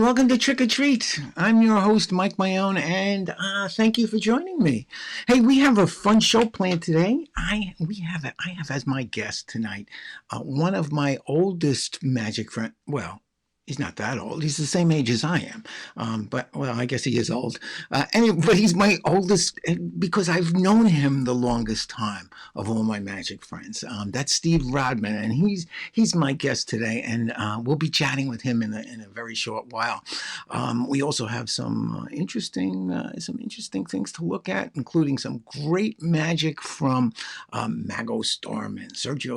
welcome to Trick or Treat. I'm your host, Mike Mayone, and thank you for joining me. Hey, we have a fun show planned today. I have as my guest tonight one of my oldest magic friends. Well, he's not that old. He's the same age as I am. But I guess he is old. But he's my oldest because I've known him the longest time of all my magic friends. That's Steve Rodman, and he's my guest today, and we'll be chatting with him in a very short while. We also have some interesting things to look at, including some great magic from Sergio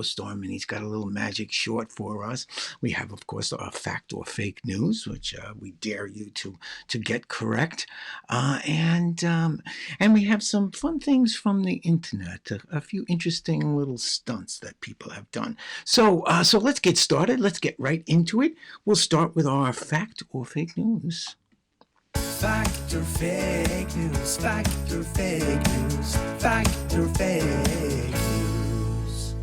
Starman. He's got a little magic short for us. We have, of course, a fact or fake news, which we dare you to get correct, and we have some fun things from the internet, a few interesting little stunts that people have done. So let's get started. Let's get right into it. We'll start with our fact or fake news. Fact or fake news? Fact or fake news? Fact or fake news?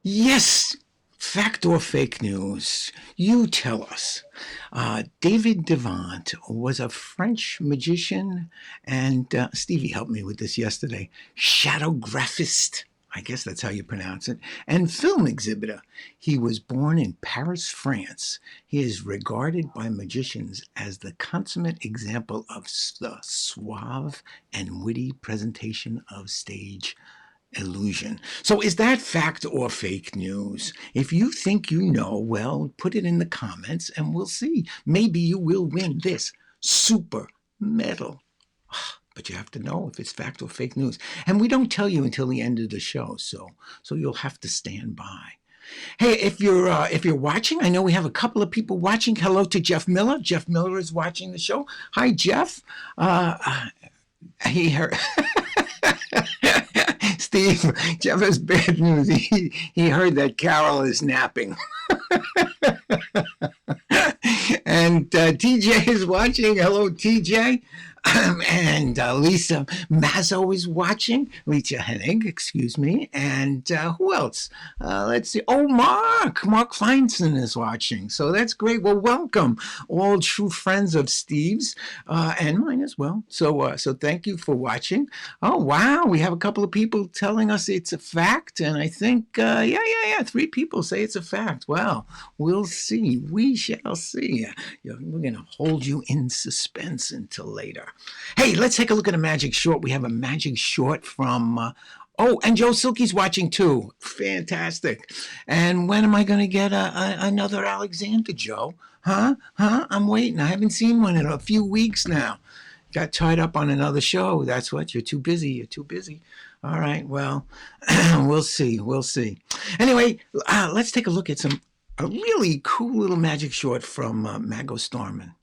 Yes. Fact or fake news? You tell us. David Devant was a French magician and Stevie helped me with this yesterday. Shadowgraphist, I guess that's how you pronounce it, and film exhibitor. He was born in Paris, France. He is regarded by magicians as the consummate example of the suave and witty presentation of stage illusion. So is that fact or fake news? If you think you know, well, put it in the comments and we'll see. Maybe you will win this super medal. But you have to know if it's fact or fake news. And we don't tell you until the end of the show, so you'll have to stand by. Hey, if you're watching, I know we have a couple of people watching. Hello to Jeff Miller. Jeff Miller is watching the show. Hi, Jeff. He heard Steve, Jeff has bad news. He heard that Carol is napping. And TJ is watching. Hello, TJ. And Lisa Mazzo is watching. Lisa Hennig, excuse me. And who else? Let's see. Oh, Mark Feinstein is watching. So that's great. Well, welcome, all true friends of Steve's and mine as well. So thank you for watching. Oh, wow. We have a couple of people telling us it's a fact. And I think, yeah. 3 people say it's a fact. Well, we'll see. We shall see. We're going to hold you in suspense until later. Hey, let's take a look at a magic short. We have a magic short from, and Joe Silky's watching too. Fantastic. And when am I going to get another Alexander, Joe? Huh? I'm waiting. I haven't seen one in a few weeks now. Got tied up on another show. That's what. You're too busy. All right, well, we'll see. Anyway, let's take a look at a really cool little magic short from Sergio Starman.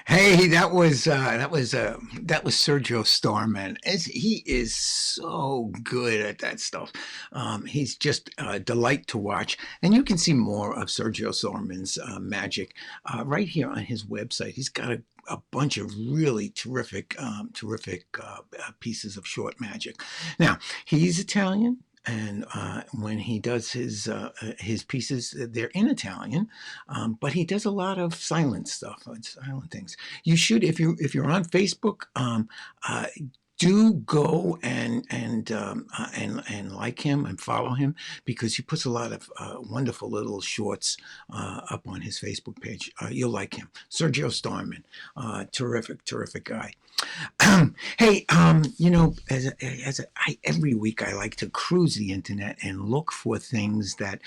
Hey, that was Sergio Starman. He is so good at that stuff. He's just a delight to watch, and you can see more of Sergio Starman's magic right here on his website. He's got a bunch of really terrific pieces of short magic. Now he's Italian. And when he does his pieces, they're in Italian, but he does a lot of silent stuff, silent things. You should, if you're on Facebook, do go and like him and follow him because he puts a lot of wonderful little shorts up on his Facebook page. You'll like him, Sergio Starman, terrific guy. Hey, every week I like to cruise the internet and look for things that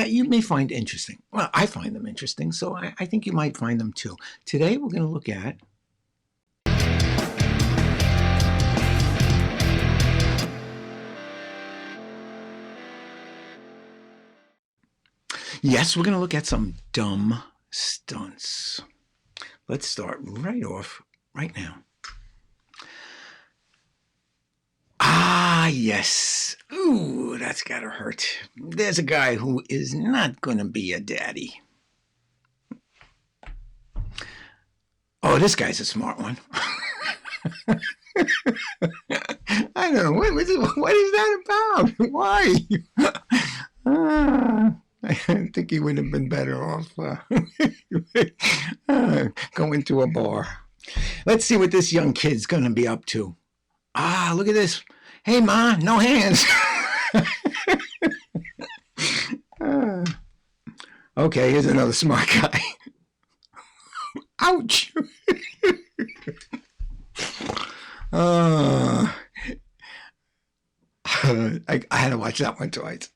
you may find interesting. Well, I find them interesting, so I think you might find them too. Today we're going to look at. Yes, we're going to look at some dumb stunts. Let's start right now. Ah, yes. Ooh, that's gotta hurt. There's a guy who is not gonna be a daddy. Oh, this guy's a smart one. I don't know. What is that about? Why? I think he would have been better off going to a bar. Let's see what this young kid's going to be up to. Ah, look at this. Hey, Ma, no hands. Okay, here's another smart guy. Ouch. I had to watch that one twice.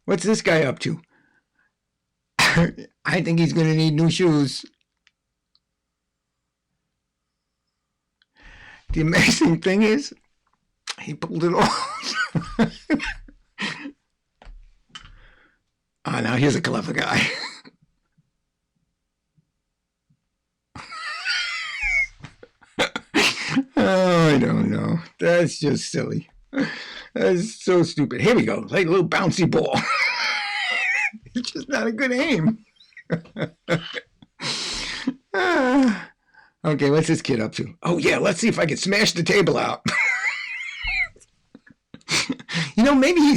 What's this guy up to? I think he's going to need new shoes. The amazing thing is, he pulled it off. Now here's a clever guy. Oh, I don't know. That's just silly. That's so stupid. Here we go. Like a little bouncy ball. It's just not a good aim. Okay, what's this kid up to? Oh, yeah, let's see if I can smash the table out. Maybe he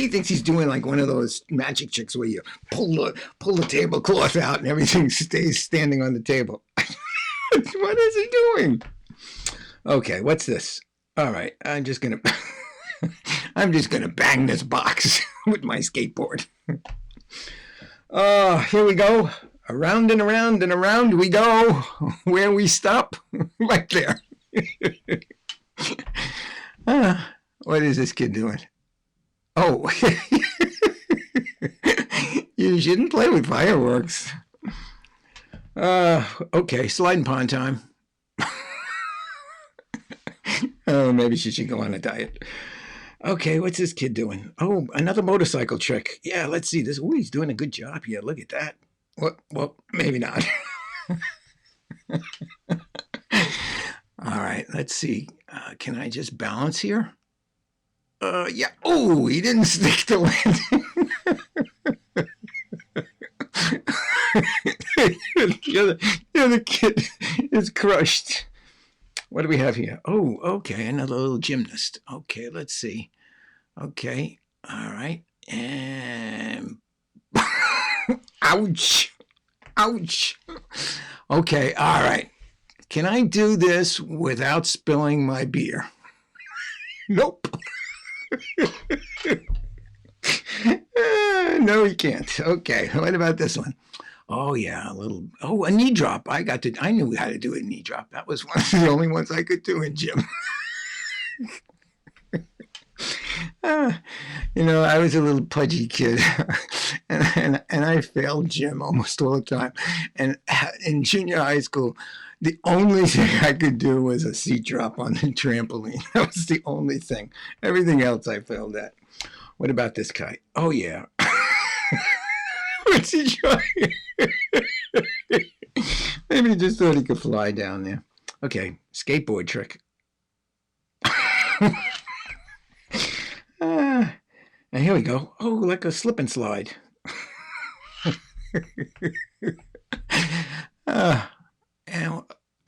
thinks he's doing like one of those magic tricks where you pull the tablecloth out and everything stays standing on the table. What is he doing? Okay, what's this? All right, I'm just gonna bang this box with my skateboard. Here we go. Around and around and around we go. Where we stop? Right there. What is this kid doing? Oh, you shouldn't play with fireworks. Okay, slide and pond time. Oh, maybe she should go on a diet. Okay, what's this kid doing? Oh, another motorcycle trick. Yeah, let's see this. Oh, he's doing a good job here. Look at that. Well, maybe not. All right, let's see. Can I just balance here? Yeah. Oh, he didn't stick to landing. The other kid is crushed. What do we have here? Oh, okay, another little gymnast. Okay, let's see. Okay, all right, and ouch. Okay, all right. Can I do this without spilling my beer? Nope. No, he can't. Okay, what about this one? Oh yeah, a knee drop. I knew how to do a knee drop. That was one of the only ones I could do in gym. I was a little pudgy kid, and I failed gym almost all the time. And in junior high school, the only thing I could do was a seat drop on the trampoline. That was the only thing. Everything else I failed at. What about this guy? Oh yeah. What's he trying? just thought he could fly down there. Okay, skateboard trick. And here we go. Oh, like a slip and slide.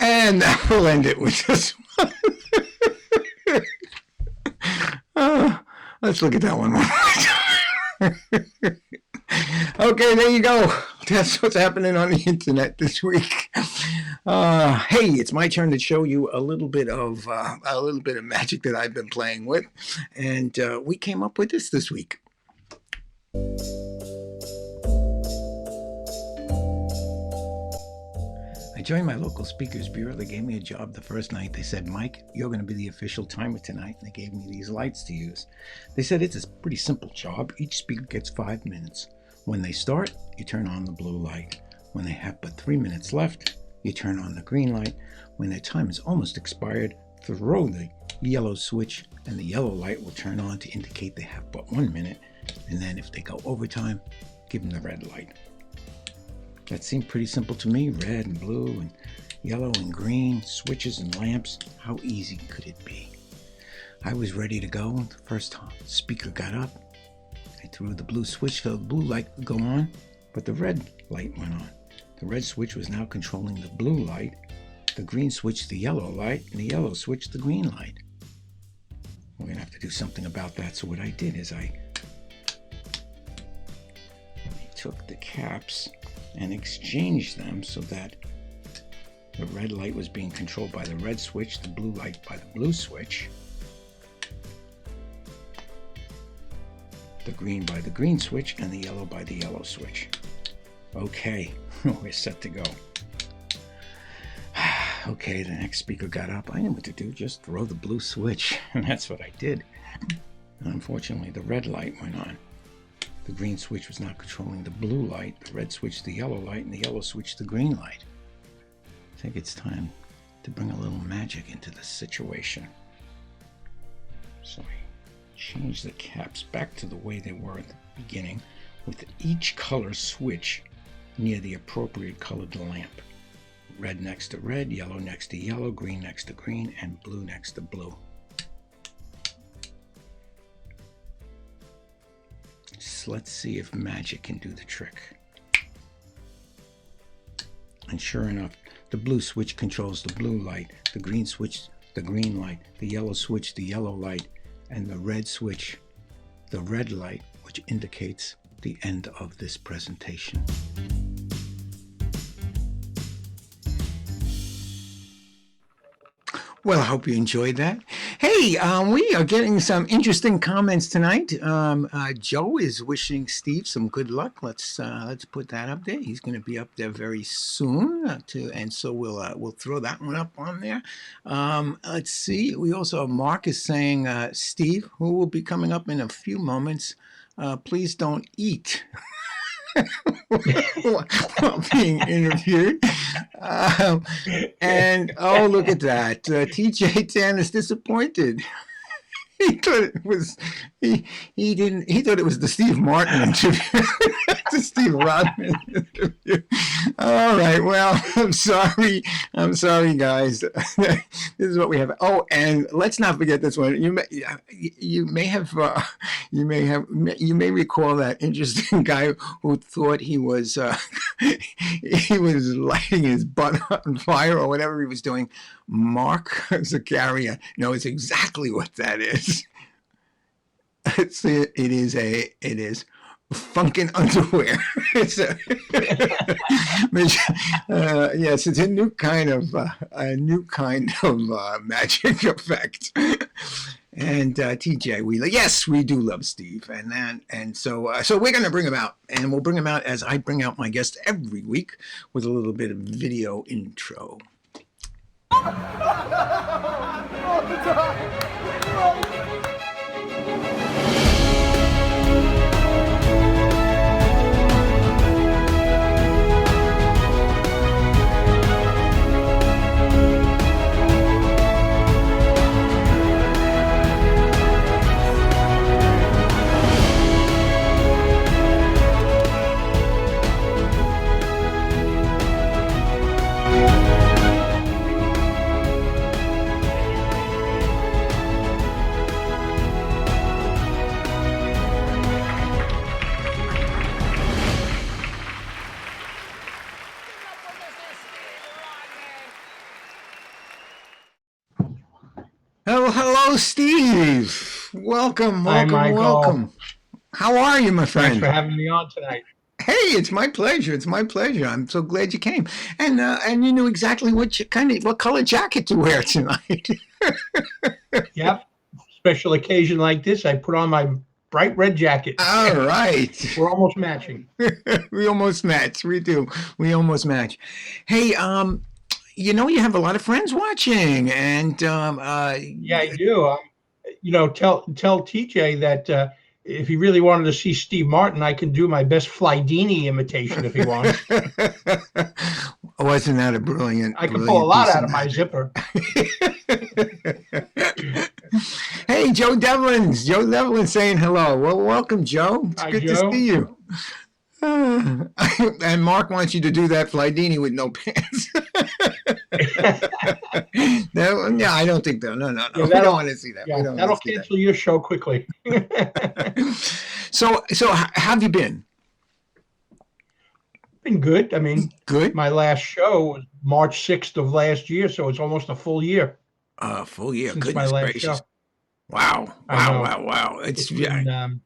And that will end it with this one. Let's look at that one more time. Okay, there you go. That's what's happening on the internet this week. Hey, it's my turn to show you a little bit of magic that I've been playing with, and we came up with this week. I joined my local speakers bureau. They gave me a job the first night. They said, Mike, you're going to be the official timer tonight. And they gave me these lights to use. They said it's a pretty simple job. Each speaker gets 5 minutes. When they start, you turn on the blue light. When they have but 3 minutes left, you turn on the green light. When their time is almost expired, throw the yellow switch and the yellow light will turn on to indicate they have but 1 minute. And then if they go overtime, give them the red light. That seemed pretty simple to me. Red and blue and yellow and green, switches and lamps. How easy could it be? I was ready to go. The first speaker got up. I threw the blue switch so the blue light would go on, but the red light went on. The red switch was now controlling the blue light. The green switch the yellow light, and the yellow switch the green light. We're going to have to do something about that. So what I did is I took the caps and exchanged them so that the red light was being controlled by the red switch, the blue light by the blue switch, the green by the green switch, and the yellow by the yellow switch. Okay, we're set to go. Okay, the next speaker got up. I knew what to do, just throw the blue switch, and that's what I did. Unfortunately, the red light went on. The green switch was now controlling the blue light, the red switch the yellow light, and the yellow switch the green light. I think it's time to bring a little magic into this situation. So I changed the caps back to the way they were at the beginning, with each color switch near the appropriate colored lamp. Red next to red, yellow next to yellow, green next to green, and blue next to blue. So let's see if magic can do the trick. And sure enough, the blue switch controls the blue light, the green switch the green light, the yellow switch the yellow light, and the red switch the red light, which indicates the end of this presentation. Well, I hope you enjoyed that. Hey, we are getting some interesting comments tonight. Joe is wishing Steve some good luck. Let's put that up there. He's going to be up there very soon, and so we'll throw that one up on there. Let's see. We also have Mark is saying, Steve, who will be coming up in a few moments, please don't eat. While being interviewed. And oh, look at that. TJ Tan is disappointed. He thought it was he thought it was the Steve Martin interview. The Steve Rodman interview. All right, well, I'm sorry guys. This is what we have. Oh, and let's not forget this one. You may recall that interesting guy who thought he was lighting his butt on fire or whatever he was doing. Mark Zakaria knows exactly what that is. It is funkin' underwear. Yes, it's a new kind of magic effect. And TJ, we do love Steve, and so we're going to bring him out, and we'll bring him out as I bring out my guest every week with a little bit of video intro. Oh, hello, Steve. Welcome, Hi, welcome, Michael. welcome. How are you, my Thanks for friend? having me on tonight. Hey, it's my pleasure. It's my pleasure. I'm so glad you came, and you knew exactly what color jacket to wear tonight. Yep. Special occasion like this, I put on my bright red jacket. All right, We're almost matching. we almost match. We do. We almost match. Hey, you have a lot of friends watching, and Yeah, I do. Tell TJ that if he really wanted to see Steve Martin, I can do my best Flydini imitation if he wants. wasn't that a brilliant, I can pull a brilliant lot piece of out of my magic? zipper. Hey, Joe Devlin's. Joe Devlin's saying hello. Well, welcome, Joe. It's Hi, good to see Joe. you. And Mark wants you to do that Flydini with no pants. No, yeah, I don't think that. No, no, Yeah, no. We don't want to see that. We don't want to that'll see cancel your show quickly. that. So, how have you been? Been good. I mean, Good. my last show was March 6th of last year, so it's almost a full year Full year. since my Goodness last gracious. show. Wow. I Wow. know Wow. Wow. It's it's yeah. been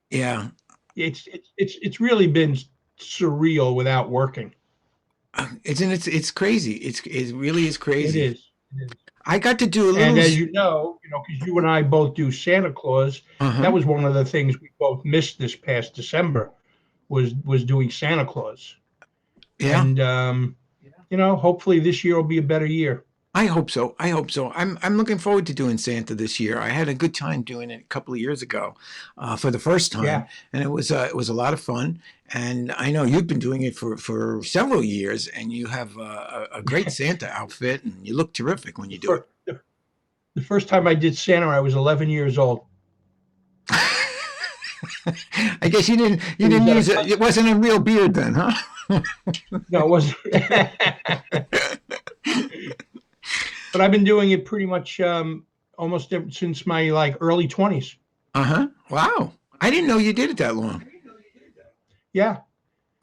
Yeah. it's really been surreal without working. It's crazy. It really is It crazy. is. It is. I got to do a And little. as because you and I both do Santa Claus, Uh that huh. was one of the things we both missed this past December was doing Santa Claus. Yeah. And hopefully this year will be a better year. I hope so. I hope so. I'm looking forward to doing Santa this year. I had a good time doing it a couple of years ago, for the first time, Yeah. and it was a lot of fun. And I know you've been doing it for several years, and you have a great Santa outfit, and you look terrific when you The do it. first, the first time I did Santa, I was 11 years old. I guess you It was didn't at use it. It wasn't a real beard then, huh? no, it wasn't. But I've been doing it pretty much almost since my like early 20s. Uh huh. Wow. I didn't know you did it that long. Yeah.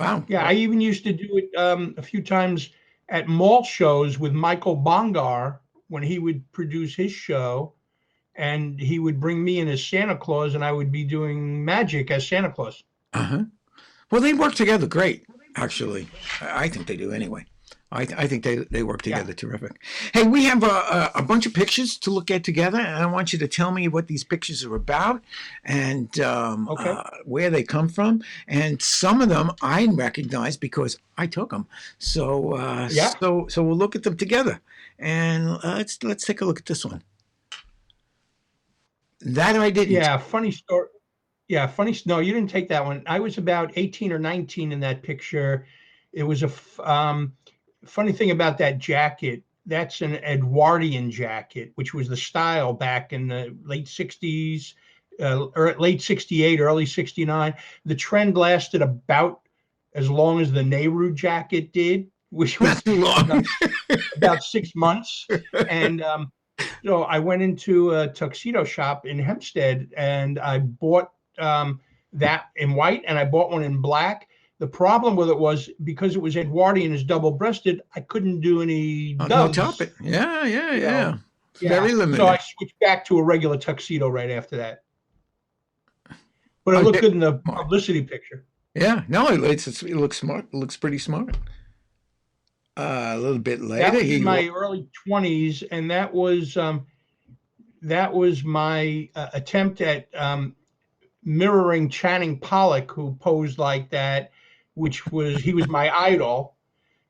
Wow. Yeah. I even used to do it a few times at mall shows with Michael Bongar when he would produce his show and he would bring me in as Santa Claus and I would be doing magic as Santa Claus. Uh huh. Well, they work together great, actually. I think they do anyway. I think they work Yeah. together terrific. Hey, we have a bunch of pictures to look at together, and I want you to tell me what these pictures are about and Okay. where they come from. And some of them I recognize because I took them. So Yeah. so we'll look at them together, and let's take a look at this one. That I didn't. Yeah. Funny story. Yeah. Funny. No, you didn't take that one. I was about 18 or 19 in that picture. It was funny thing about that jacket, that's an Edwardian jacket, which was the style back in the late 60s, or late 68, early 69. The trend lasted about as long as the Nehru jacket did, which Not was too long. about 6 months. And so I went into a tuxedo shop in Hempstead and I bought that in white and I bought one in black. The problem with it was because it was Edwardian is double breasted, I couldn't do any No top doves, it. Yeah, yeah, you know. yeah. It's Yeah. very So I limited. switched back to a regular tuxedo right after that. But it Oh, looked good in the smart. publicity picture. Yeah, no, it looks smart. It looks pretty smart. A little bit That later, was in he. my early 20s, and that was my attempt at mirroring Channing Pollock, who posed like that, which was he was my idol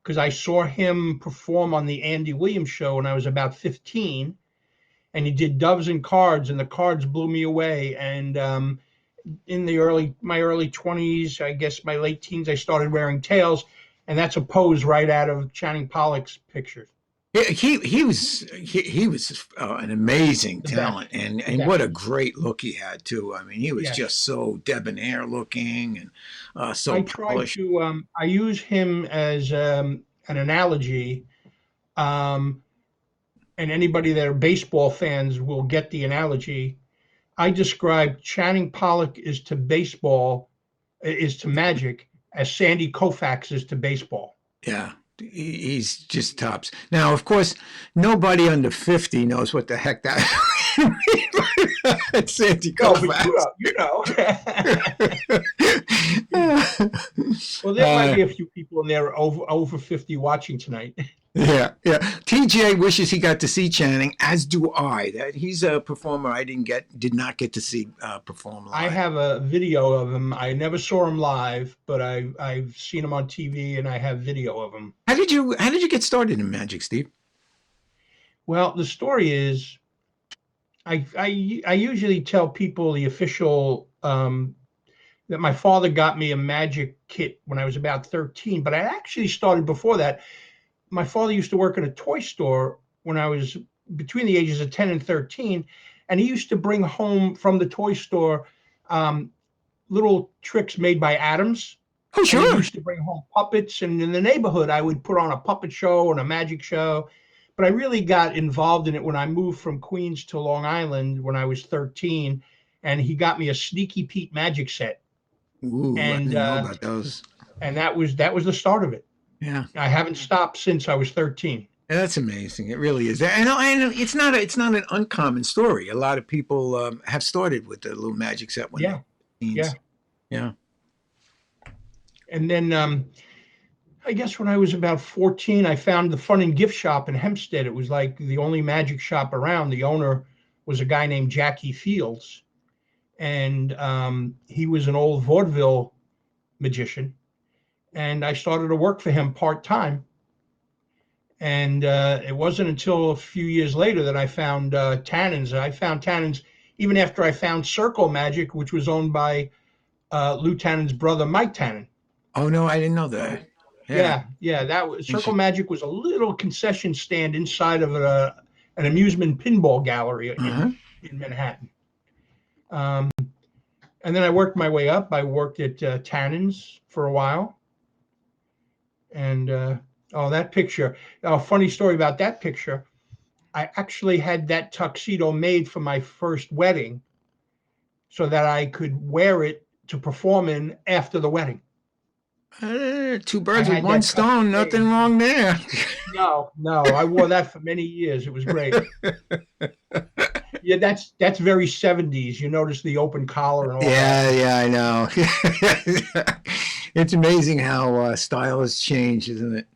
because I saw him perform on the Andy Williams show when I was about 15, and he did Doves and Cards, and the cards blew me away. And in my early 20s, I guess my late teens, I started wearing tails, and that's a pose right out of Channing Pollock's pictures. He was an amazing The best, talent, and the what best. a great look he had too. I mean, he was Yes. just so debonair looking and so I tried polished. to, I use him as an analogy. Um, and anybody that are baseball fans will get the analogy. I describe Channing Pollock is to magic as Sandy Koufax is to baseball. Yeah, He's just tops. Now, of course, nobody under 50 knows what the heck that is. Sandy No, but Koufax. you know. Well, there might be a few people in there over 50 watching tonight. Yeah, yeah. TJ wishes he got to see Channing, as do I. That he's a performer I did not get to see perform live. I have a video of him. I never saw him live, but I've seen him on TV, and I have video of him. How did you get started in magic, Steve? Well, the story is, I usually tell people the official that my father got me a magic kit when I was about 13, but I actually started before that. My father used to work in a toy store when I was between the ages of 10 and 13, and he used to bring home from the toy store little tricks made by Adams. Oh, And he sure. used to bring home puppets, and in the neighborhood, I would put on a puppet show and a magic show. But I really got involved in it when I moved from Queens to Long Island when I was 13, and he got me a Sneaky Pete magic set, Ooh, I and didn't know about those. that was the start of it. Yeah. I haven't stopped since I was 13. Yeah, that's amazing. It really is. And it's not an uncommon story. A lot of people have started with the little magic set when Yeah, they're yeah. teens. Yeah. And then I guess when I was about 14, I found the Fun and Gift Shop in Hempstead. It was like the only magic shop around. The owner was a guy named Jackie Fields, and he was an old vaudeville magician. And I started to work for him part-time. And it wasn't until a few years later that I found Tannins. I found Tannins even after I found Circle Magic, which was owned by Lou Tannen's brother, Mike Tannen. Oh no, I didn't know that. Yeah. That was Circle Magic was a little concession stand inside of an amusement pinball gallery in Manhattan. And then I worked my way up. I worked at Tannen's for a while. And that picture. A funny story about that picture. I actually had that tuxedo made for my first wedding so that I could wear it to perform in after the wedding. Two birds with one stone. Nothing wrong there. No, I wore that for many years. It was great. Yeah, that's very 70s. You notice the open collar and all that. Yeah, I know. It's amazing how style has changed, isn't it?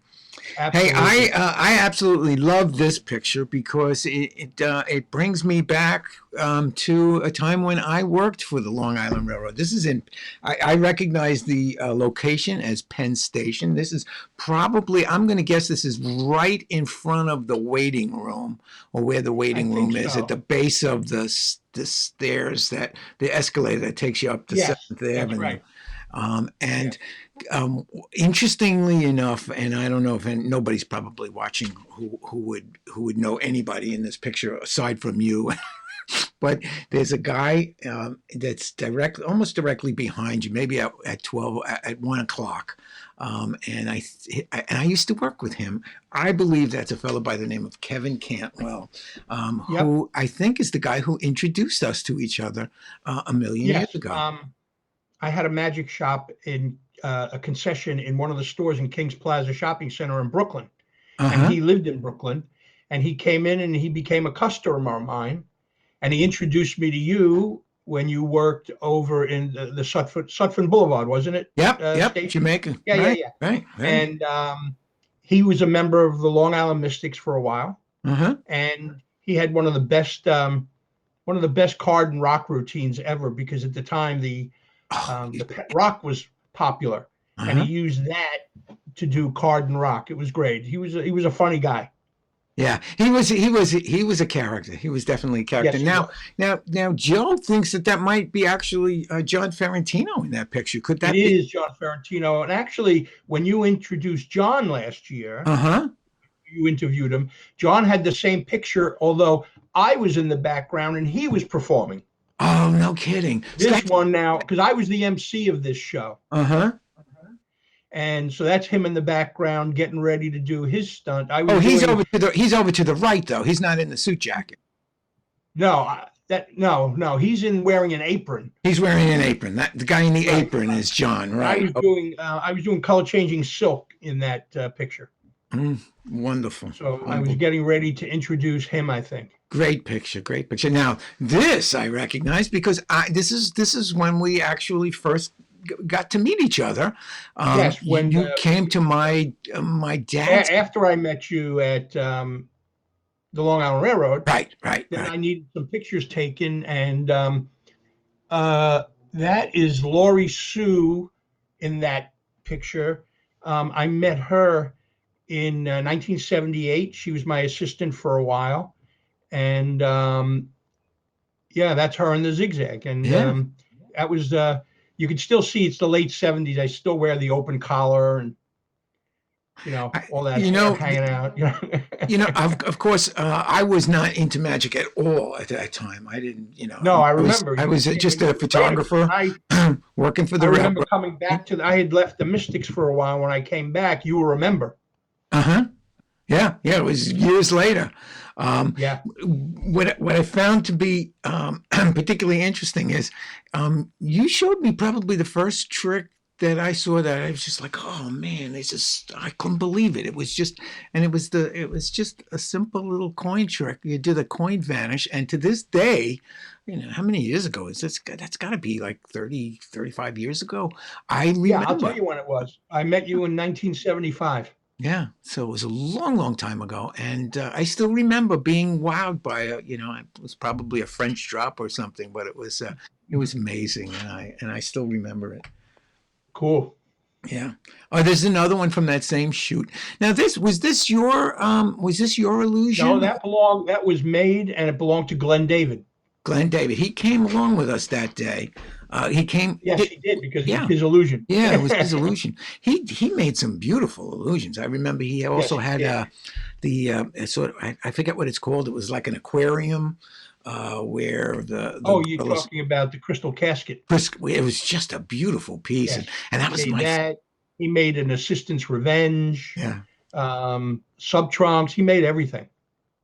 Absolutely. Hey, I absolutely love this picture because it brings me back to a time when I worked for the Long Island Railroad. This is I recognize the location as Penn Station. This is probably, I'm going to guess this is right in front of the waiting room, or where the waiting room is, at the base of the stairs, the escalator that takes you up to 7th Avenue. Right. Interestingly enough, and I don't know if nobody's probably watching who would know anybody in this picture aside from you, but there's a guy that's almost directly behind you, maybe at 1 o'clock, and I used to work with him. I believe that's a fellow by the name of Kevin Cantwell, who I think is the guy who introduced us to each other a million years ago. I had a magic shop in a concession in one of the stores in Kings Plaza Shopping Center in Brooklyn. And he lived in Brooklyn, and he came in and he became a customer of mine, and he introduced me to you when you worked over in the Sutphin Boulevard, wasn't it? Yep, Jamaica. Yeah. Right. And he was a member of the Long Island Mystics for a while, and he had one of the best card and rock routines ever, because at the time the pet rock was popular, and he used that to do card and rock. It was great. He was a funny guy. Yeah, he was a character. He was definitely a character. Yes, now, Joe thinks that might be actually John Ferrantino in that picture. Could that be? It is John Ferrantino. And actually, when you introduced John last year, you interviewed him. John had the same picture, although I was in the background and he was performing. Oh, no kidding. This one now, because I was the MC of this show. And so that's him in the background getting ready to do his stunt. He's over to the right though. He's not in the suit jacket. No, he's wearing an apron. He's wearing an apron. The guy in the apron is John, right? I was doing color changing silk in that picture. Wonderful. So I was getting ready to introduce him, I think. Great picture, great picture. Now this I recognize because this is when we actually first got to meet each other. Yes, when You came to my dad's. after I met you at the Long Island Railroad, Right, right, then right. I needed some pictures taken, and uh, that is Laurie Sue in that picture. I met her in 1978. She was my assistant for a while, and yeah, that's her in the zigzag, and Yeah. that was you can still see it's the late '70s. I still wear the open collar and all that You hair know, hanging out. of course, I was not into magic at all at that time. I didn't, No, I was remember I you was came just and you a were great. photographer I working for I the remember railroad. coming back to. I had left the Mystics for a while. When I came back, you will remember. Uh huh. Yeah, yeah. It was years later. Um, Yeah, what I found to be particularly interesting is you showed me probably the first trick that I saw that I was just like, oh man, it's just I couldn't believe it. It was just, and it was just a simple little coin trick. You do the coin vanish, and to this day, how many years ago is this? That's got to be like 30, 35 years ago. I yeah. I'll tell remember. you when it was. I met you in 1975. Yeah, so it was a long, long time ago, and I still remember being wowed by it was probably a French drop or something, but it was amazing, and I still remember it. Cool. Yeah. Oh, there's another one from that same shoot. Now, was this your No, illusion? that was made and it belonged to Glenn David. Glenn David, he came along with us that day. He came. Yes, he did because it was Yeah, his illusion. yeah, it was his illusion. He made some beautiful illusions. I remember he Yes, also he had did. the sort of I forget what it's called. It was like an aquarium where the Oh, you're girls. talking about the crystal casket. It was just a beautiful piece, Yes, and that he was made my that. He made an assistant's revenge, yeah. sub trunks. He made everything.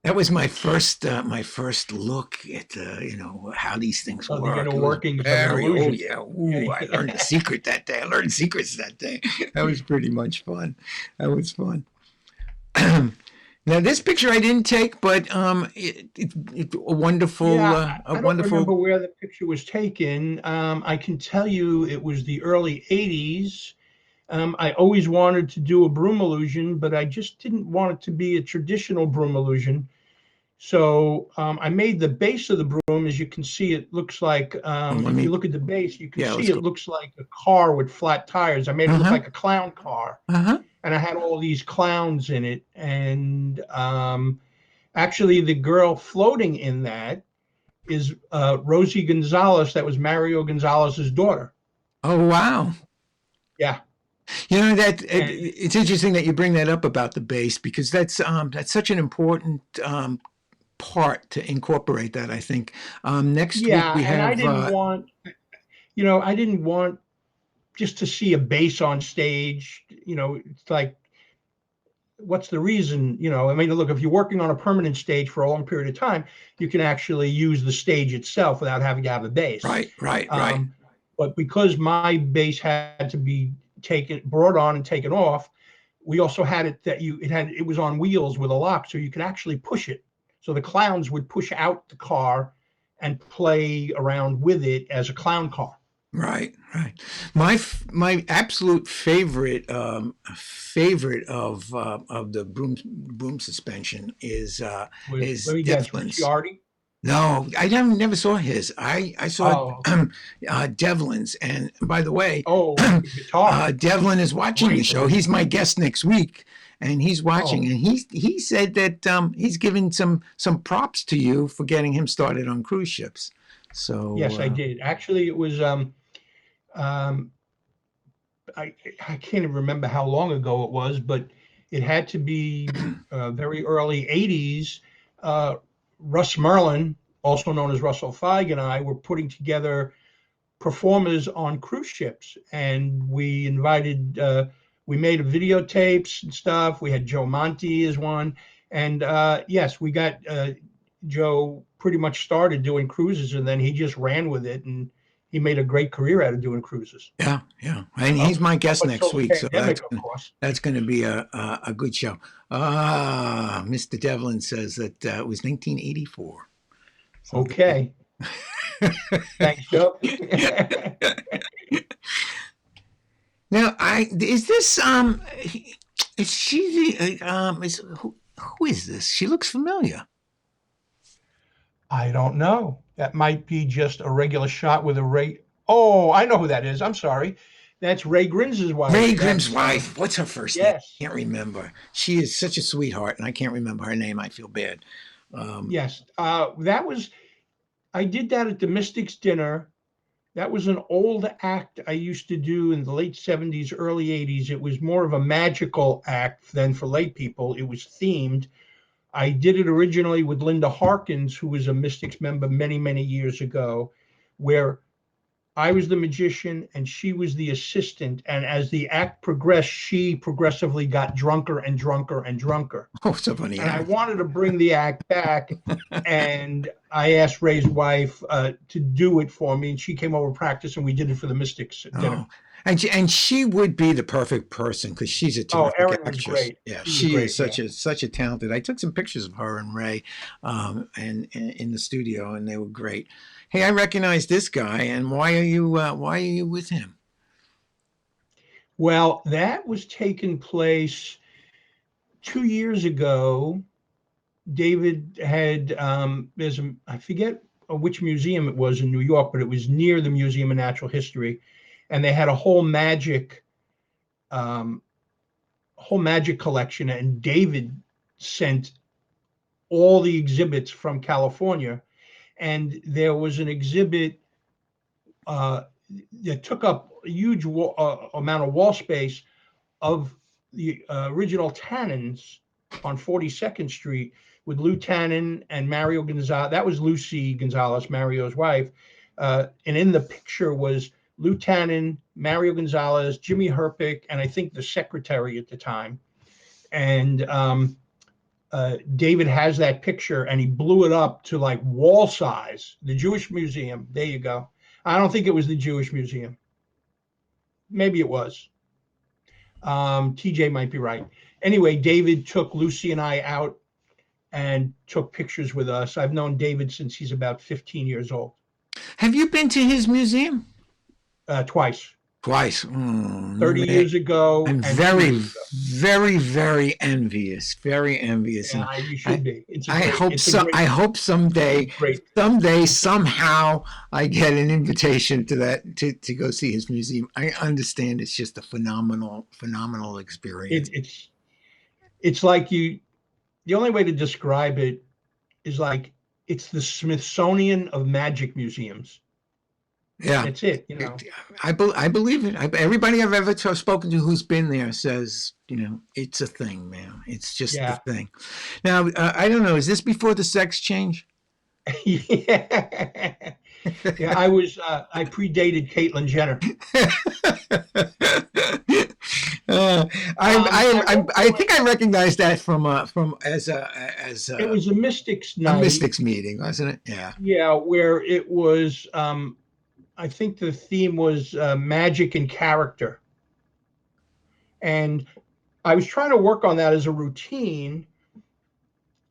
That was my first look at how these things Oh, the work. inner It was workings of an very illusion. yeah. Yeah. Ooh, I learned the secret that day. I learned secrets that day. That was pretty much fun. That was fun. Now this picture I didn't take, but it Yeah, a I don't remember wonderful. where the picture was taken. I can tell you it was the early '80s. I always wanted to do a broom illusion, but I just didn't want it to be a traditional broom illusion. So I made the base of the broom. As you can see, it looks like, Let if you me look at the base, you can yeah. Let's see go. it looks like a car with flat tires. I made it Uh look huh. like a clown car, Uh huh. and I had all these clowns in it. And actually, the girl floating in that is Rosie Gonzalez. That was Mario Gonzalez's daughter. Oh wow. Yeah, and It's interesting that you bring that up about the bass because that's such an important part to incorporate that. I think next week yeah, we and I have didn't want, I didn't want just to see a bass on stage. It's like, what's the reason? I mean, look, if you're working on a permanent stage for a long period of time, you can actually use the stage itself without having to have a bass. right, right, right, Um, but because my bass had to be brought on and taken off, we also had it that it was on wheels with a lock, so you could actually push it. So the clowns would push out the car and play around with it as a clown car. right, right. My absolute favorite of the broom suspension is Let me guess, Richie Devlin's. Artie. No, I never saw his. I saw Oh, okay. Devlin's, and by the way, Oh, the guitar. Devlin is watching the Great show. He's illusion. my guest next week, and he's watching. Oh, And he said that he's given some props to you for getting him started on cruise ships. So yes, I did. Actually, it was um, I can't even remember how long ago it was, but it had to be very early '80s. Uh, Russ Merlin, also known as Russell Feig, and I were putting together performers on cruise ships, and we made videotapes and stuff. We had Joe Monte as one, and yes, we got Joe pretty much started doing cruises, and then he just ran with it, and he made a great career out of doing cruises. Yeah, yeah. And he's my guest Up next until the week, so pandemic, of course. that's going to be a good show. Mr. Devlin says that it was 1984. So, Okay. Thanks, Joe. now, is this is she the is who is this? She looks familiar. I don't know. That might be just a regular shot with a Ray. Oh, I know who that is. I'm sorry. That's Ray Grimm's wife. Ray Grimm's wife. What's her first name? Yes. I can't remember. She is such a sweetheart, and I can't remember her name. I feel bad. Yes. That was, I did that at the Mystics dinner. That was an old act I used to do in the late 70s, early 80s. It was more of a magical act than for lay people. It was themed. I did it originally with Linda Harkins, who was a Mystics member many, many years ago, where I was the magician and she was the assistant. And as the act progressed, she progressively got drunker and drunker and drunker. Oh, so funny. And I wanted to bring the act back. And I asked Ray's wife to do it for me. And she came over to practice and we did it for the Mystics dinner. Oh. And she would be the perfect person because she's a terrific Erin actress. was great. Yeah, she is such a talented. I took some pictures of her and Ray, and in the studio, and they were great. Hey, I recognize this guy, and why are you with him? Well, that was taking place 2 years ago. David had I forget which museum it was in New York, but it was near the Museum of Natural History. And they had a whole magic collection, and David sent all the exhibits from California. And there was an exhibit that took up a huge amount of wall space of the original Tannins on 42nd Street with Lou Tannen and Mario Gonzalez. That was Lucy Gonzalez, Mario's wife. And in the picture was Lou Tannen, Mario Gonzalez, Jimmy Herpick, and I think the secretary at the time. And David has that picture and he blew it up to like wall size. The Jewish Museum. There you go. I don't think it was the Jewish Museum. Maybe it was. TJ might be right. Anyway, David took Lucy and I out and took pictures with us. I've known David since he's about 15 years old. Have you been to his museum? Twice. 30 years ago. I'm very, very, very envious. Very envious. Yeah, you should be. I hope someday, somehow, I get an invitation to that to go see his museum. I understand it's just a phenomenal experience. It's like the only way to describe it is like it's the Smithsonian of magic museums. Yeah, that's it. I believe it. Everybody I've ever spoken to who's been there says, it's a thing, man. It's just a thing. Now, I don't know. Is this before the sex change? Yeah. Yeah, I predated Caitlyn Jenner. I think I recognized that from as it was a Mystics night. A Mystics meeting, wasn't it? Yeah. Yeah, where it was. I think the theme was magic and character. And I was trying to work on that as a routine.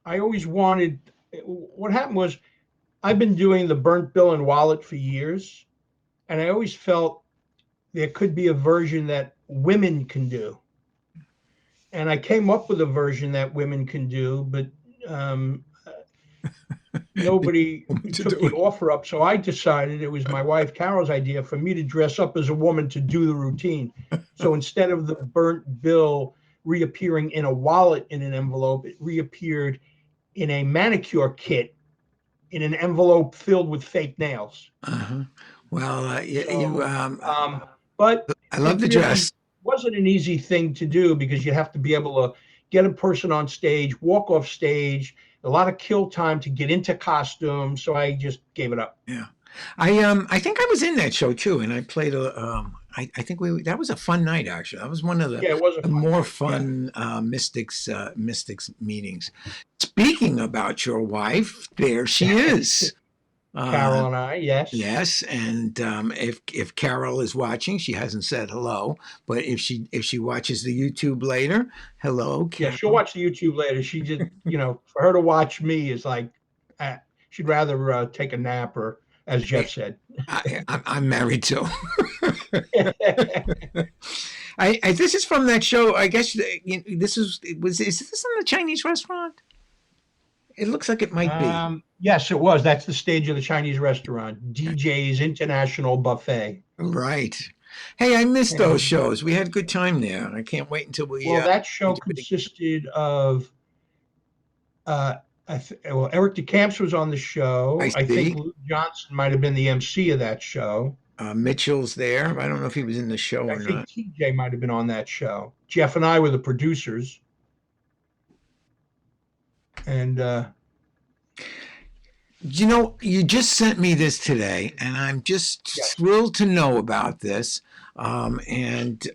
I always wanted, what happened was I've been doing the burnt bill and wallet for years. And I always felt there could be a version that women can do. And I came up with a version that women can do, but nobody took the offer up. So I decided it was my wife Carol's idea for me to dress up as a woman to do the routine. So instead of the burnt bill reappearing in a wallet in an envelope, it reappeared in a manicure kit in an envelope filled with fake nails. Uh-huh. Well, but I love the dress. It wasn't an easy thing to do because you have to be able to get a person on stage, walk off stage, a lot of kill time to get into costume. So I just gave it up. Yeah. I think I was in that show too. And I played I think that was a fun night, actually. That was one of the more fun Mystics meetings. Speaking about your wife, there she is. Carol and I, yes. Yes, and if Carol is watching, she hasn't said hello, but if she watches the YouTube later, hello, Yeah, she'll Carol. watch the YouTube later. She just, for her to watch me is like, uh, she'd rather take a nap or, as Jeff said. I'm married too. This is from that show. I guess this is this in the Chinese restaurant? It looks like it might be. Yes, it was. That's the stage of the Chinese restaurant, DJ's International Buffet. Right. Hey, I missed those And shows. We had a good time there. I can't wait until we well, that we show do it again. consisted of, uh, well, Eric DeCamps was on the I show. I think see. Luke Johnson might have been the MC of that show. Mitchell's there. I don't know if he was in the show I or think not. TJ might have been on that show. Jeff and I were the producers. And You just sent me this today, and I'm just yes, thrilled to know about this. It's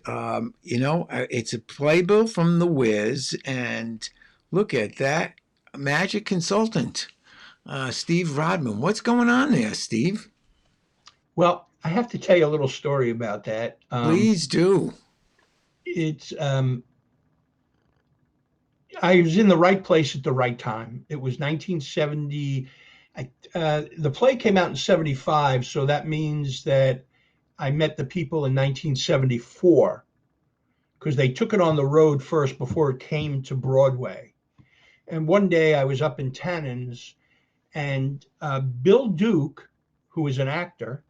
a playbill from The Wiz, and look at that magic consultant, Steve Rodman. What's going on there, Steve? well, I have to tell you a little story about that. Please do. It's I was in the right place at the right time. It was 1970. The play came out in 75, so that means that I met the people in 1974 because they took it on the road first before it came to Broadway. And one day I was up in Tannins, and Bill Duke, who is an actor,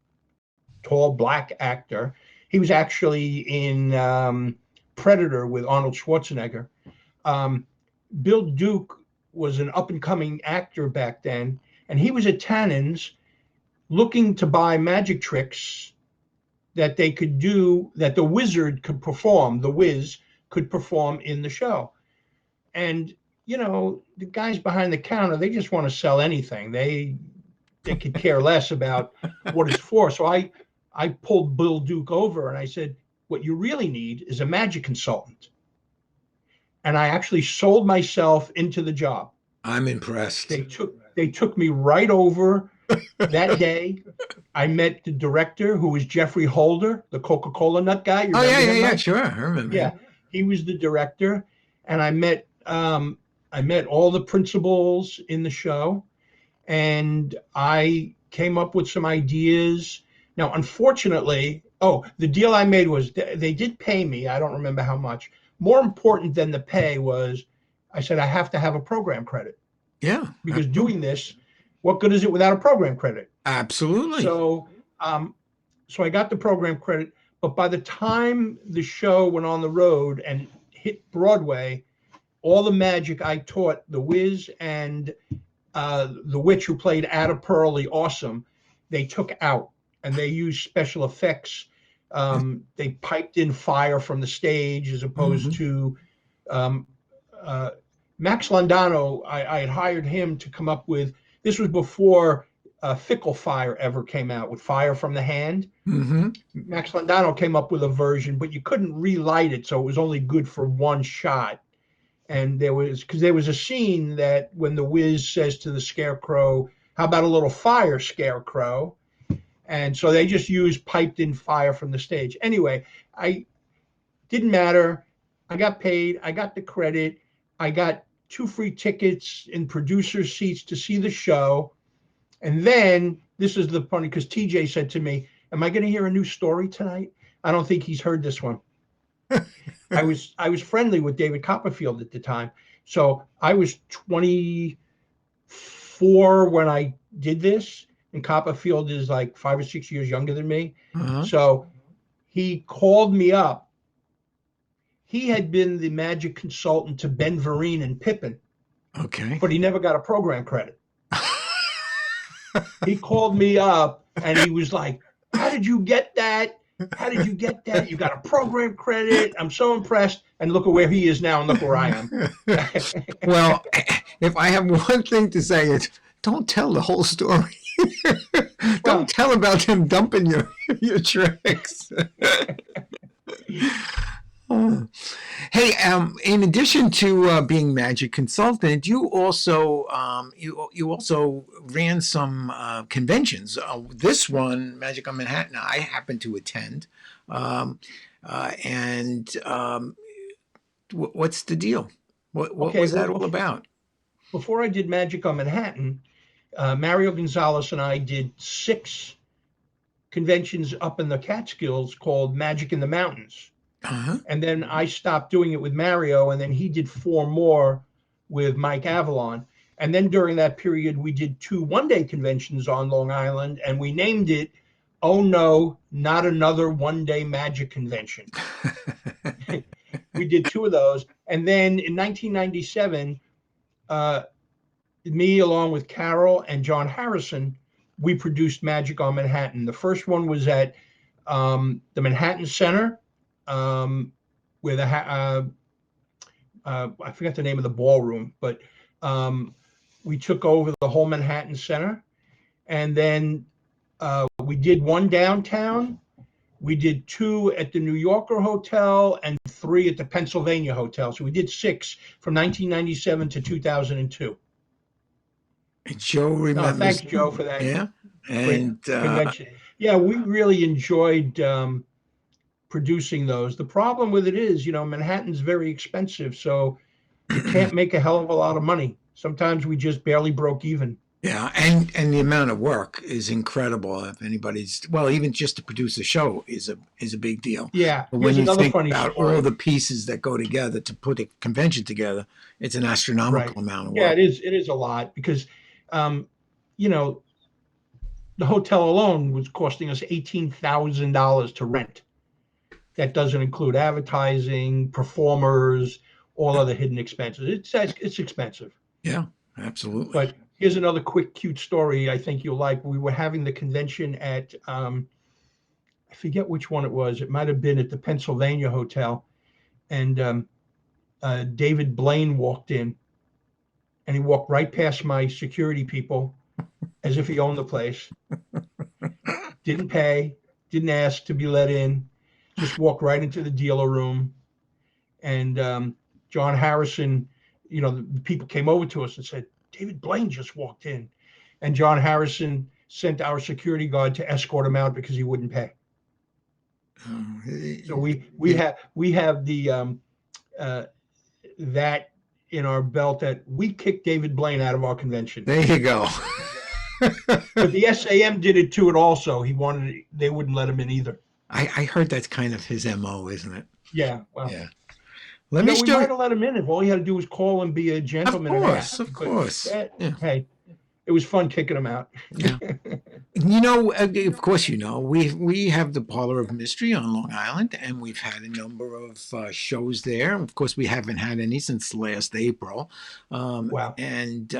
tall black actor, he was actually in Predator with Arnold Schwarzenegger. Bill Duke was an up and coming actor back then, and he was at Tannins looking to buy magic tricks that they could do, that the wizard could perform, the Wiz could perform in the show. And, the guys behind the counter, they just want to sell anything. They could care less about what it's for. So I pulled Bill Duke over and I said, what you really need is a magic consultant. And I actually sold myself into the job. I'm impressed. They took me right over that day. I met the director, who was Jeffrey Holder, the Coca-Cola nut guy. You remember him, yeah, Mike? sure. I remember. Yeah, he was the director, and I met all the principals in the show, and I came up with some ideas. Now, unfortunately, the deal I made was they did pay me. I don't remember how much. More important than the pay was, I said I have to have a program credit. Yeah. Because doing this, what good is it without a program credit? Absolutely. So I got the program credit, but by the time the show went on the road and hit Broadway, all the magic I taught the Wiz and the witch who played Ada Pearl, the Awesome, they took out, and they used special effects. They piped in fire from the stage as opposed to Max Landano. I had hired him to come up with, this was before Fickle Fire ever came out with Fire from the Hand. Max Landano came up with a version, but you couldn't relight it, so it was only good for one shot. And there was a scene that when the Wiz says to the Scarecrow, how about a little fire, Scarecrow? And so they just used piped in fire from the stage. Anyway, didn't matter. I got paid. I got the credit. I got 2 free tickets in producer seats to see the show. And then, this is the funny, because TJ said to me, am I going to hear a new story tonight? I don't think he's heard this one. I was friendly with David Copperfield at the time. So I was 24 when I did this, and Copperfield is like 5 or 6 years younger than me. So he called me up. He had been the magic consultant to Ben Vereen and Pippin. Okay. But he never got a program credit. He called me up and he was like, how did you get that? How did you get that? You got a program credit. I'm so impressed. And look at where he is now and look where I am. Well, if I have one thing to say, it's don't tell the whole story. Don't tell about him dumping your tricks. Oh. Hey, in addition to being magic consultant, you also ran some conventions. This one, Magic on Manhattan, I happened to attend. Um, and what's the deal? What Okay, was well, that all about? before I did Magic on Manhattan, Mario Gonzalez and I did 6 conventions up in the Catskills called Magic in the Mountains. Uh-huh. And then I stopped doing it with Mario, and then he did 4 more with Mike Avalon. And then during that period, we did 2 one-day conventions on Long Island, and we named it "Oh No, Not Another One-Day Magic Convention." We did 2 of those, and then in 1997, uh, me along with Carol and John Harrison, we produced Magic on Manhattan. The first one was at the Manhattan Center, um, where I forget the name of the ballroom, but um, we took over the whole Manhattan Center, and then we did 1 downtown. We did 2 at the New Yorker Hotel and 3 at the Pennsylvania Hotel. So we did 6 from 1997 to 2002. And Joe No, thanks, remembers, Joe, for that yeah. great And convention. Yeah, we really enjoyed producing those. The problem with it is, Manhattan's very expensive, so you can't make a hell of a lot of money. Sometimes we just barely broke even. yeah, and the amount of work is incredible. If anybody's well, even just to produce a show is a big deal. Yeah, But when here's you another think funny about all story. the pieces that go together to put a convention together, it's an Right. astronomical amount of Yeah, work. it is a lot because um, you know, the hotel alone was costing us $18,000 to rent. That doesn't include advertising, performers, all other hidden expenses. It's expensive. Yeah, absolutely. But here's another quick, cute story I think you'll like. We were having the convention at, I forget which one it was. It might have been at the Pennsylvania Hotel. And David Blaine walked in, and he walked right past my security people as if he owned the place. Didn't pay, didn't ask to be let in, just walked right into the dealer room. And John Harrison, the people came over to us and said, David Blaine just walked in. And John Harrison sent our security guard to escort him out because he wouldn't pay. So we have the uh, that in our belt that we kicked David Blaine out of our convention. There you go. But the SAM did it to it also. They wouldn't let him in either. I heard that's kind of his MO, isn't it? Yeah, well, Yeah. Let me we show might you. have let him in if all he had to do was call and be a gentleman and ask. Of But course. Yeah. hey, it was fun kicking him out. Yeah. Of course, we have the Parlor of Mystery on Long Island, and we've had a number of shows there. Of course, we haven't had any since last April, Wow. and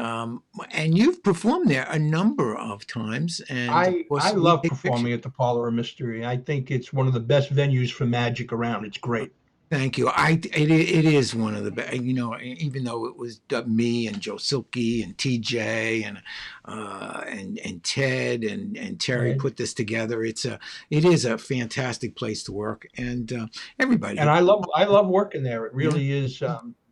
you've performed there a number of times, and of I course, we love take pictures. performing at the Parlor of Mystery. I think it's one of the best venues for magic around. It's great. Thank you. It is one of the best. Even though it was me and Joe Silky and TJ and Ted and Terry Right. put this together. It is a fantastic place to work, and everybody. And I love working there. It Yeah, really is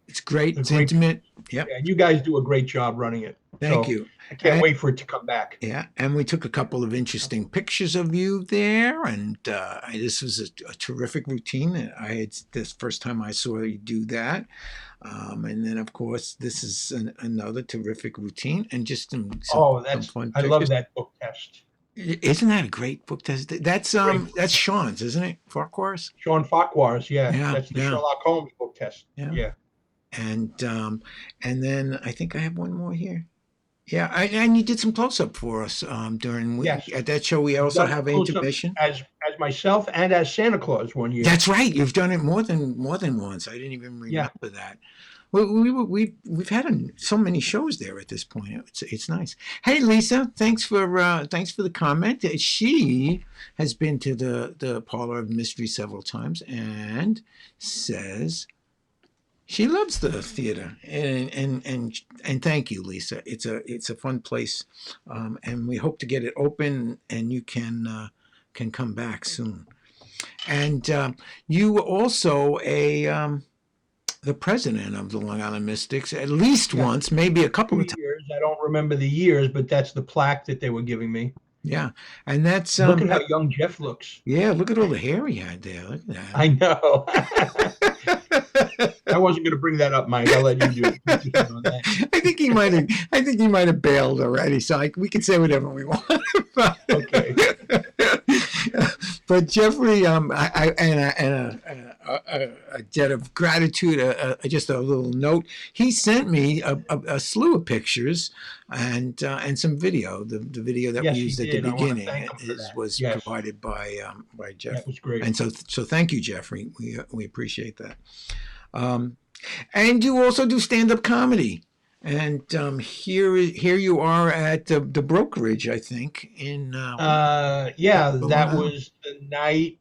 it's great. a It's great. intimate. Yep. Yeah, you guys do a great job running it. Thank So you. I can't wait for it to come back. Yeah, and we took a couple of interesting pictures of you there, and this was a terrific routine. This first time I saw you do that, and then of course this is another terrific routine, and just Oh, some fun I love pictures. that book test. Isn't that a great book test? Great book. That's Sean's, isn't it? Farquhar's. Sean Farquhar's, yeah, Yeah, that's the yeah, Sherlock Holmes book test. yeah. Yeah. And then I think I have one more here. Yeah, and you did some close up for us Yes. at that show. We I've also done have close-ups intermission. as myself and as Santa Claus one year. That's right. You've done it more than once. I didn't even Yeah. remember that. We've had so many shows there at this point. It's nice. Hey Lisa, thanks for the comment. She has been to the Parlor of Mystery several times and says she loves the theater, and thank you, Lisa. It's a fun place, and we hope to get it open, and you can come back soon. And you were also the president of the Long Island Mystics at least Yeah. once, maybe a couple 2 of times. years. I don't remember the years, but that's the plaque that they were giving me. Yeah, and that's Look at how young Jeff looks. yeah. Look at all the hair he had there. Look at I know. that. I wasn't going to bring that up, Mike. I'll let you do it. On that. I think he might have. I think he might have bailed already. So we can say whatever we want. Okay. But Jeffrey, a jet of gratitude, just a little note. He sent me a slew of pictures and some video. The video that Yes, we he used at did. the I wanna beginning thank him for that. was Yes. provided by Jeff. That was great. And so thank you, Jeffrey. We appreciate that. And you also do stand-up comedy. And here you are at the brokerage, I think, in Yeah, Long that Island. was the night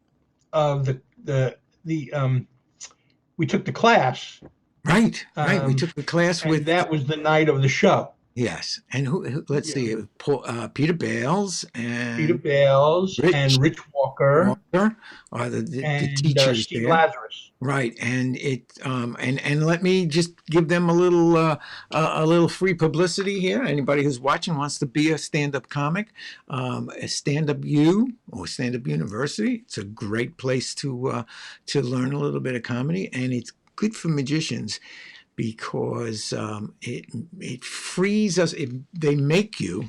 of the we took the class, Right. We took the class and with that was the night of the show. yes, and who let's see, Yeah. Peter Bales and Peter Bales Rich and Rich Walker Walker are the and teachers Steve there. Lazarus. Right, and and let me just give them a little free publicity here. Anybody who's watching wants to be a stand-up comic, a stand-up U or stand-up university. It's a great place to learn a little bit of comedy, and it's good for magicians because it frees us. They make you.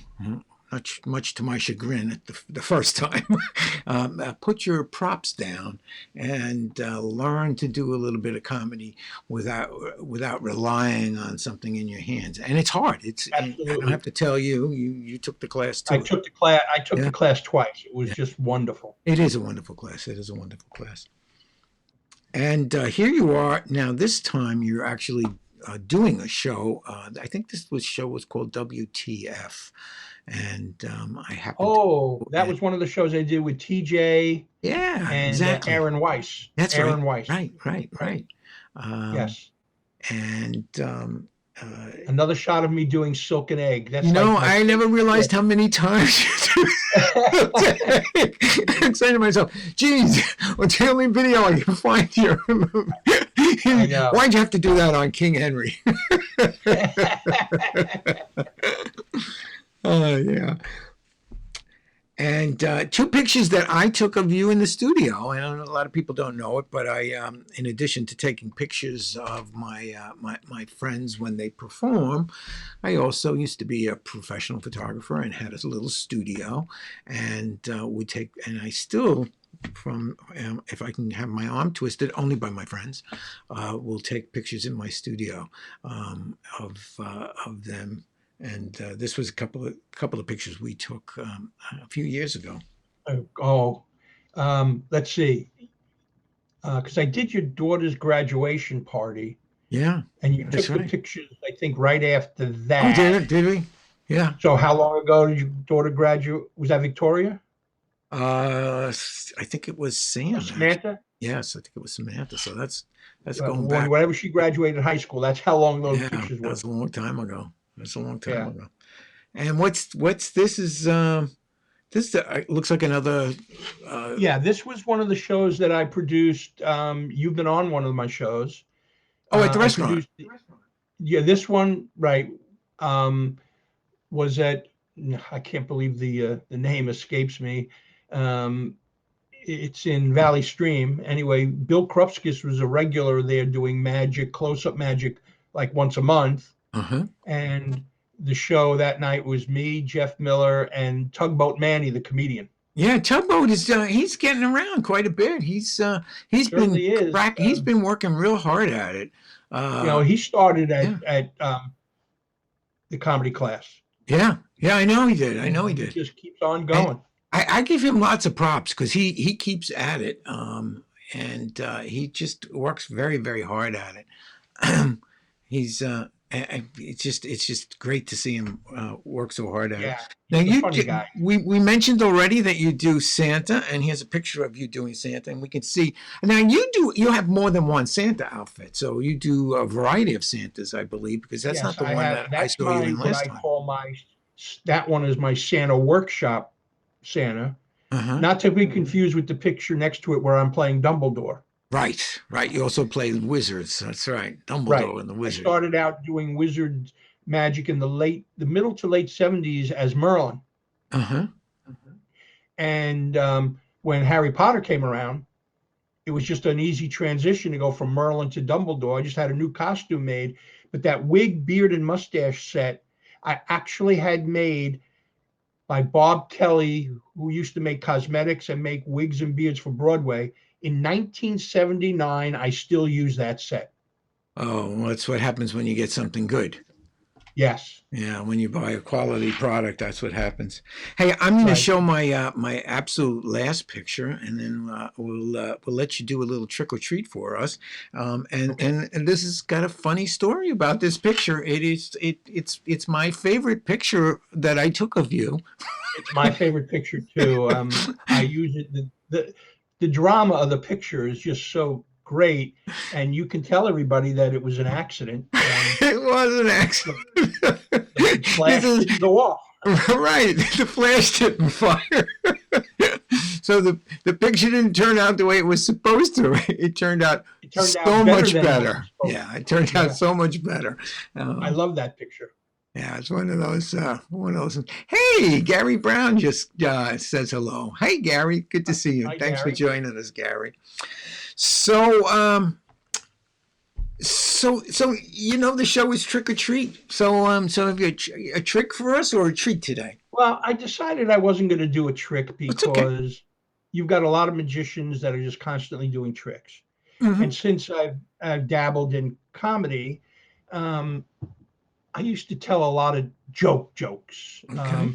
Much to my chagrin the first time, put your props down and learn to do a little bit of comedy without relying on something in your hands. And it's hard. I don't have to tell you. You took the class too. I took the class. I took the class twice. It was just wonderful. It is a wonderful class. It is a wonderful class. And here you are now. This time you're actually doing a show. I think this show was called WTF. And I happened. Oh, that was one of the shows I did with TJ. Yeah, and exactly. Aaron Weiss. That's Aaron right. Weiss. Right. Yes. And another shot of me doing Silk and Egg. That's I never realized how many times you do. I'm saying to myself, geez, what's the only video I can find here? I know. Why'd you have to do that on King Henry? Yeah. And two pictures that I took of you in the studio. And a lot of people don't know it, but I, in addition to taking pictures of my friends when they perform, I also used to be a professional photographer and had a little studio, and would take. And I still, from if I can have my arm twisted, only by my friends, will take pictures in my studio of them. And this was a couple of pictures we took a few years ago. Let's see, because I did your daughter's graduation party. Yeah, and you took the pictures. I think right after that. Oh, did we? Yeah. So how long ago did your daughter graduate? Was that Victoria? I think it was Sam. Samantha. Yes, I think it was Samantha. So that's going back. Whenever she graduated high school, that's how long those pictures were. That's a long time ago. That's a long time ago. And what's this is this looks like another. This was one of the shows that I produced. You've been on one of my shows. Oh, at the restaurant. This one was at. I can't believe the name escapes me. It's in Valley Stream. Anyway, Bill Krupskis was a regular there doing magic, close-up magic, like once a month. And the show that night was me, Jeff Miller, and Tugboat Manny, the comedian. Yeah, Tugboat is he's getting around quite a bit. He's been working real hard at it. He started at the comedy class. Yeah, I know he did. He just keeps on going. I give him lots of props because he keeps at it, and he just works very, very hard at it. He's it's just great to see him work so hard at it. Now he's a funny guy. We mentioned already that you do Santa, and here's a picture of you doing Santa, and we can see. Now you have more than one Santa outfit, so you do a variety of Santas, I believe, because that's not the one that I saw you in last time. That one is my Santa workshop Santa, Uh-huh. Not to be confused with the picture next to it where I'm playing Dumbledore. Right, right. You also play wizards. That's right. Right. Dumbledore and the I wizard. started out doing wizard magic in the middle to late 70s as Merlin. Uh-huh. And when Harry Potter came around, it was just an easy transition to go from Merlin to Dumbledore. I just had a new costume made, but that wig, beard, and mustache set I actually had made by Bob Kelly, who used to make cosmetics and make wigs and beards for Broadway. In 1979, I still use that set. Oh, well, that's what happens when you get something good. Yes. Yeah, when you buy a quality product, that's what happens. Hey, I'm going to Right. show my absolute last picture, and then we'll let you do a little trick or treat for us. And this has got a funny story about this picture. It's my favorite picture that I took of you. It's my favorite picture too. I use it. The drama of the picture is just so great, and you can tell everybody that it was an accident. It was an accident. The flash This is didn't go off. right. The flash didn't fire. So the picture didn't turn out the way it was supposed to. It turned out so much better. Yeah, it turned out so much better. I love that picture. Yeah, it's one of those. Hey, Gary Brown just says hello. Hey, Gary, good to see you. Hi, Thanks Gary. for joining us, Gary. So you know the show is Trick or Treat. So have you a trick for us or a treat today? Well, I decided I wasn't going to do a trick It's okay. because you've got a lot of magicians that are just constantly doing tricks. Mm-hmm. And since I've dabbled in comedy, I used to tell a lot of jokes. Okay.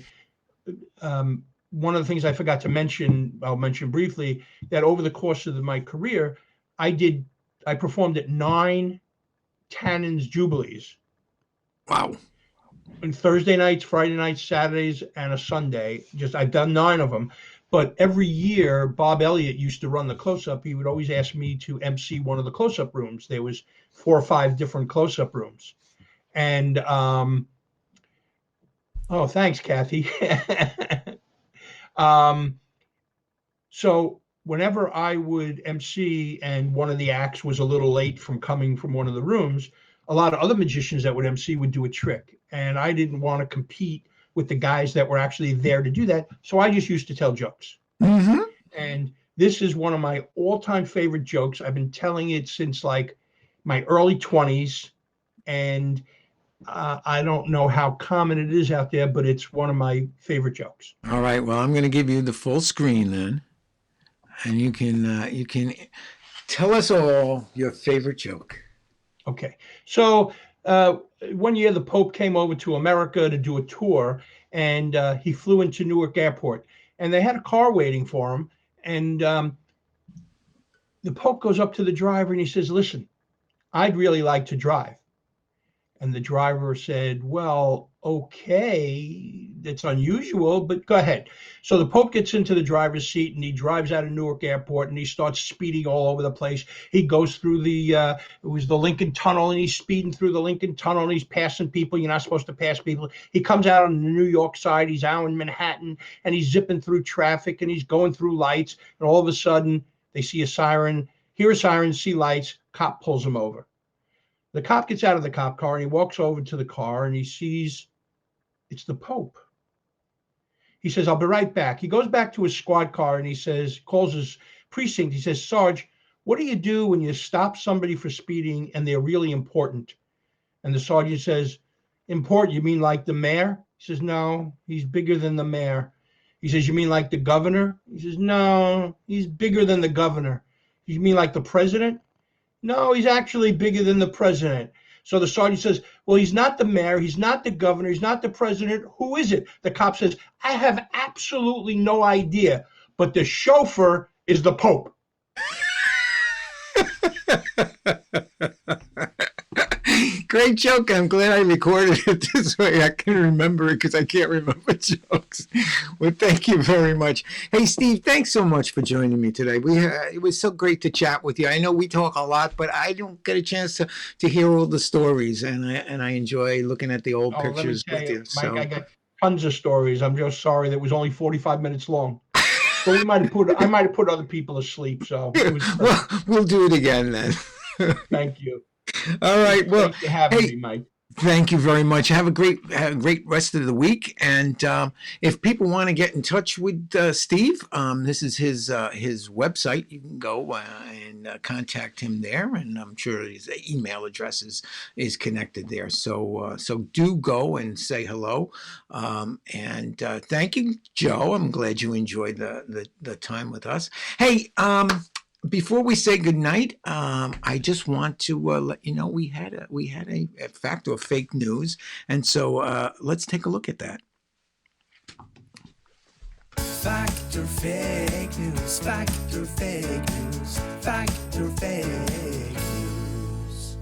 One of the things I forgot to mention, I'll mention briefly, that over the course of my career, I performed at 9 Tannins Jubilees. Wow. On Thursday nights, Friday nights, Saturdays, and a Sunday. I've done 9 of them. But every year, Bob Elliott used to run the close-up. He would always ask me to MC one of the close-up rooms. There was 4 or 5 different close-up rooms. And oh, thanks, Kathy. So whenever I would MC and one of the acts was a little late from coming from one of the rooms, a lot of other magicians that would MC would do a trick. And I didn't want to compete with the guys that were actually there to do that. So I just used to tell jokes. Mm-hmm. And this is one of my all-time favorite jokes. I've been telling it since like my early 20s. And I don't know how common it is out there, but it's one of my favorite jokes. All right. Well, I'm going to give you the full screen then, and you can tell us all your favorite joke. Okay. So one year the Pope came over to America to do a tour, and he flew into Newark Airport, and they had a car waiting for him. And the Pope goes up to the driver and he says, "Listen, I'd really like to drive." And the driver said, "Well, okay, that's unusual, but go ahead." So the Pope gets into the driver's seat and he drives out of Newark Airport and he starts speeding all over the place. He goes through it was the Lincoln Tunnel, and he's speeding through the Lincoln Tunnel and he's passing people. You're not supposed to pass people. He comes out on the New York side. He's out in Manhattan and he's zipping through traffic and he's going through lights. And all of a sudden they see a siren, hear a siren, see lights, cop pulls him over. The cop gets out of the cop car and he walks over to the car and he sees it's the Pope. He says, "I'll be right back." He goes back to his squad car and he says, calls his precinct. He says, "Sarge, what do you do when you stop somebody for speeding and they're really important?" And the sergeant says, "Important? You mean like the mayor?" He says, "No, he's bigger than the mayor." He says, "You mean like the governor?" He says, "No, he's bigger than the governor." "You mean like the president?" "No, he's actually bigger than the president." So the sergeant says, "Well, he's not the mayor, he's not the governor, he's not the president. Who is it?" The cop says, "I have absolutely no idea, but the chauffeur is the Pope." Great joke. I'm glad I recorded it this way. I can remember it because I can't remember jokes. Well, thank you very much. Hey, Steve, thanks so much for joining me today. It was so great to chat with you. I know we talk a lot, but I don't get a chance to hear all the stories, and I enjoy looking at the old pictures with you. Mike, I got tons of stories. I'm just sorry that it was only 45 minutes long. but I might have put other people asleep. So it was Well, perfect. we'll do it again then. Thank you. All right. Well, Thanks for having hey, me, Mike. thank you very much. Have a great rest of the week. And if people want to get in touch with Steve, this is his website. You can go and contact him there, and I'm sure his email address is connected there. So do go and say hello. And thank you, Joe. I'm glad you enjoyed the time with us. Hey. Before we say goodnight, I just want to let you know we had a fact or fake news, and so let's take a look at that. Fact or fake news, fact or fake news, fact or fake news.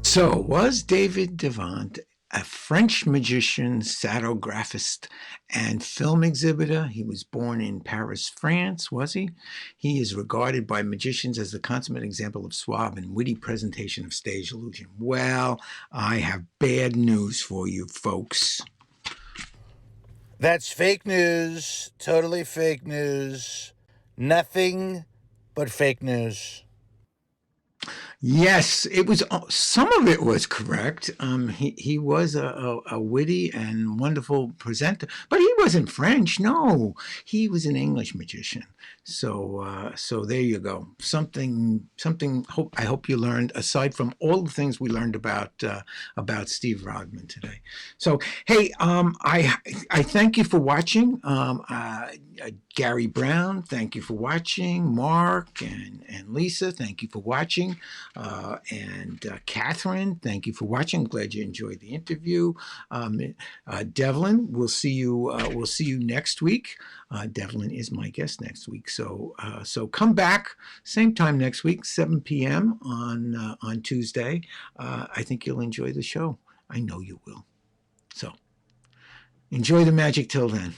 So, was David Devant a French magician, satographist, and film exhibitor? He was born in Paris, France, was he? He is regarded by magicians as the consummate example of suave and witty presentation of stage illusion. Well, I have bad news for you, folks. That's fake news, totally fake news, nothing but fake news. Yes, it was. Some of it was correct. He was a witty and wonderful presenter, but he wasn't French. No, he was an English magician. So there you go. Something. I hope you learned aside from all the things we learned about Steve Rodman today. So hey, I thank you for watching. Gary Brown, thank you for watching. Mark and Lisa, thank you for watching. And Catherine, thank you for watching. Glad you enjoyed the interview. Devlin, we'll see you next week. Devlin is my guest next week. So come back same time next week, 7 p.m. on Tuesday. I think you'll enjoy the show. I know you will. So enjoy the magic till then.